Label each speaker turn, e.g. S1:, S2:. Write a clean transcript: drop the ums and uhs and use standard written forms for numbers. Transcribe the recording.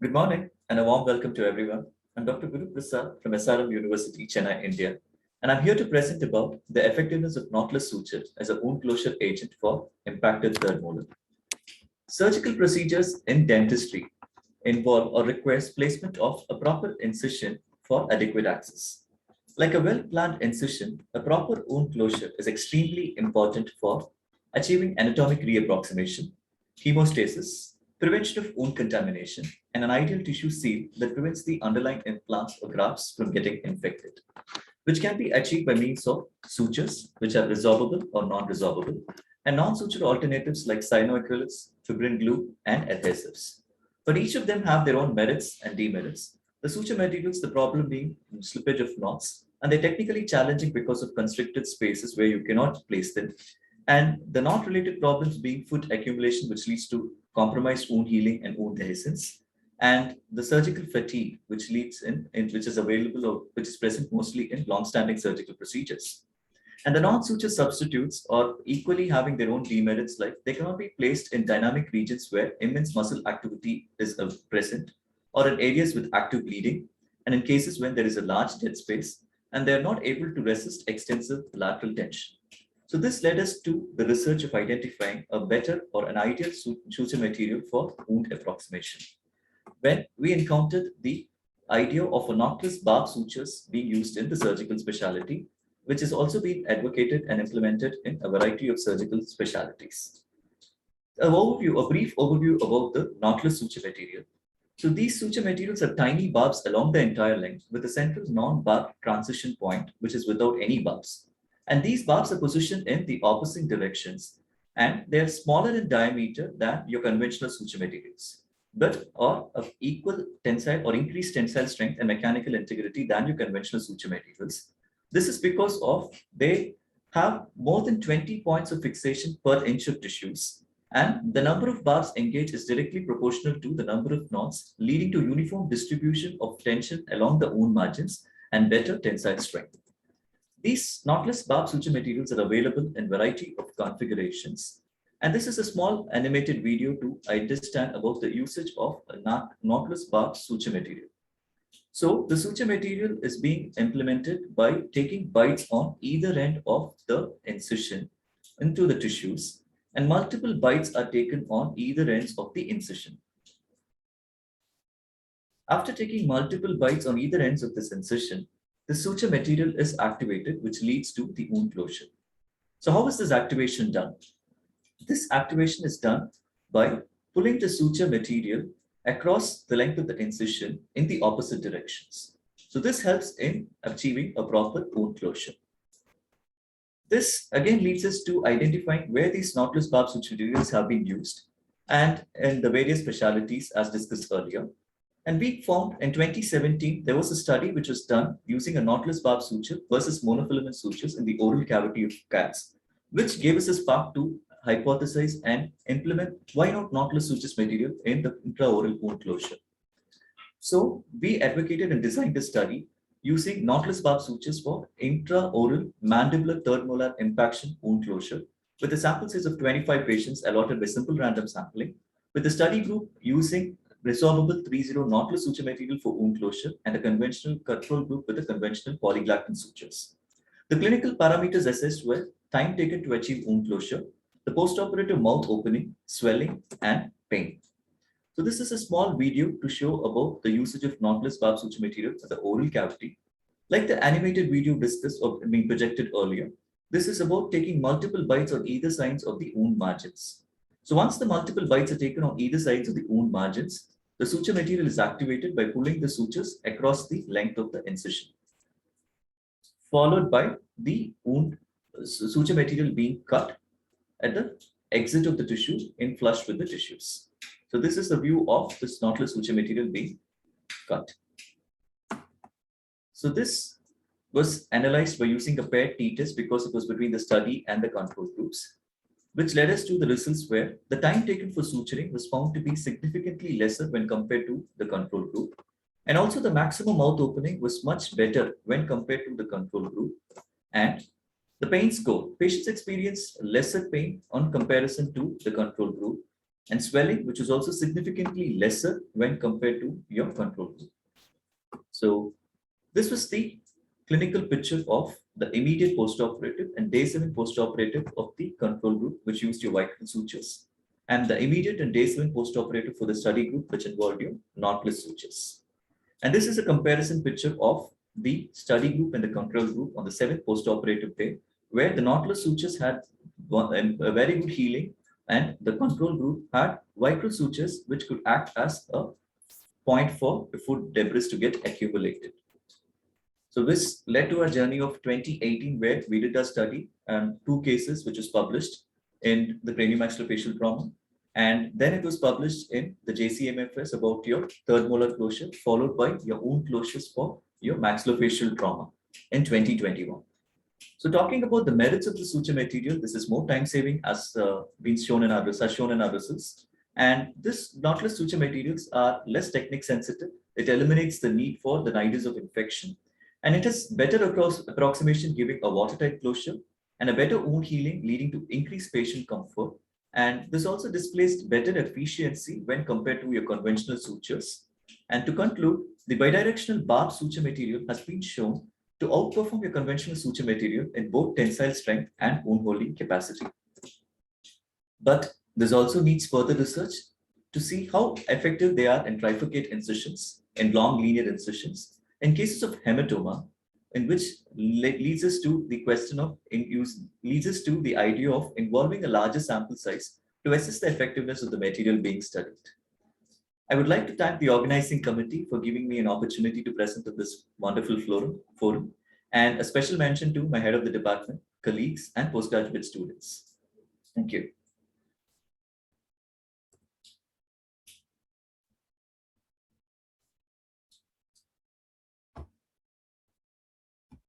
S1: Good morning and a warm welcome to everyone. I'm Dr. Guru Prasad from SRM University, Chennai, India, and I'm here to present about the effectiveness of knotless suture as a wound closure agent for impacted third molar. Surgical procedures in dentistry involve or requires placement of a proper incision for adequate access. Like a well-planned incision, a proper wound closure is extremely important for achieving anatomic reapproximation, hemostasis, prevention of wound contamination, and an ideal tissue seal that prevents the underlying implants or grafts from getting infected, which can be achieved by means of sutures, which are resorbable or non-resorbable, and non-suture alternatives like cyanoacrylates, fibrin glue, and adhesives. But each of them have their own merits and demerits. The suture materials, the problem being slippage of knots, and they're technically challenging because of constricted spaces where you cannot place them. And the knot-related problems being foot accumulation, which leads to compromised wound healing and wound adhesions, and the surgical fatigue, which which is available or which is present mostly in long-standing surgical procedures. And the non-suture substitutes are equally having their own demerits, like they cannot be placed in dynamic regions where immense muscle activity is present, or in areas with active bleeding, and in cases when there is a large dead space, and they are not able to resist extensive lateral tension. So this led us to the research of identifying a better or an ideal suture material for wound approximation. When we encountered the idea of a knotless barb sutures being used in the surgical specialty, which has also been advocated and implemented in a variety of surgical specialties. A brief overview about the knotless suture material. So these suture materials are tiny barbs along the entire length with a central non-barb transition point, which is without any barbs. And these barbs are positioned in the opposite directions, and they are smaller in diameter than your conventional suture materials, but are of equal tensile or increased tensile strength and mechanical integrity than your conventional suture materials. This is because of they have more than 20 points of fixation per inch of tissues, and the number of barbs engaged is directly proportional to the number of knots, leading to uniform distribution of tension along the wound margins and better tensile strength. These knotless barb suture materials are available in variety of configurations. And this is a small animated video to understand about the usage of a knotless barb suture material. So the suture material is being implemented by taking bites on either end of the incision into the tissues, and multiple bites are taken on either ends of the incision. After taking multiple bites on either ends of this incision, the suture material is activated, which leads to the wound closure. So how is this activation done? This activation is done by pulling the suture material across the length of the incision in the opposite directions. So this helps in achieving a proper wound closure. This again leads us to identifying where these knotless barb suture materials have been used and in the various specialties as discussed earlier. And we found in 2017, there was a study which was done using a knotless barb suture versus monofilament sutures in the oral cavity of cats, which gave us a spark to hypothesize and implement why not knotless sutures material in the intraoral wound closure. So we advocated and designed a study using knotless barb sutures for intraoral mandibular third molar impaction wound closure with a sample size of 25 patients allotted by simple random sampling, with the study group using resorbable 3-0 knotless suture material for wound closure and a conventional control group with a conventional polyglactin sutures. The clinical parameters assessed were time taken to achieve wound closure, the postoperative mouth opening, swelling, and pain. So this is a small video to show about the usage of knotless barb suture material for the oral cavity. Like the animated video discussed or being projected earlier, this is about taking multiple bites on either sides of the wound margins. So once the multiple bites are taken on either sides of the wound margins, the suture material is activated by pulling the sutures across the length of the incision, followed by the wound suture material being cut at the exit of the tissue in flush with the tissues. So this is the view of this knotless suture material being cut. So this was analyzed by using a paired t-test because it was between the study and the control groups, which led us to the results where the time taken for suturing was found to be significantly lesser when compared to the control group. And also the maximum mouth opening was much better when compared to the control group. And the pain score, patients experienced lesser pain on comparison to the control group. and swelling, which was also significantly lesser when compared to your control group. So this was the clinical picture of the immediate postoperative and day 7 postoperative of the control group, which used your Vicryl sutures, and the immediate and day 7 postoperative for the study group, which involved your knotless sutures. And this is a comparison picture of the study group and the control group on the 7th postoperative day, where the knotless sutures had a very good healing, and the control group had Vicryl sutures, which could act as a point for food debris to get accumulated. So this led to a journey of 2018, where we did a study and 2 cases, which was published in the craniomaxillofacial trauma. And then it was published in the JCMFS about your third molar closure, followed by your wound closures for your maxillofacial trauma in 2021. So talking about the merits of the suture material, this is more time saving as been shown in our results. And this knotless suture materials are less technique sensitive. It eliminates the need for the nidus of infection. And it has better approximation, giving a watertight closure and a better wound healing, leading to increased patient comfort. And this also displays better efficiency when compared to your conventional sutures. And to conclude, the bidirectional barb suture material has been shown to outperform your conventional suture material in both tensile strength and wound holding capacity. But this also needs further research to see how effective they are in trifurcate incisions, in long linear incisions, in cases of hematoma, in which leads us to the question of leads us to the idea of involving a larger sample size to assess the effectiveness of the material being studied. I would like to thank the organizing committee for giving me an opportunity to present at this wonderful forum, and a special mention to my head of the department, colleagues, and postgraduate students. Thank you.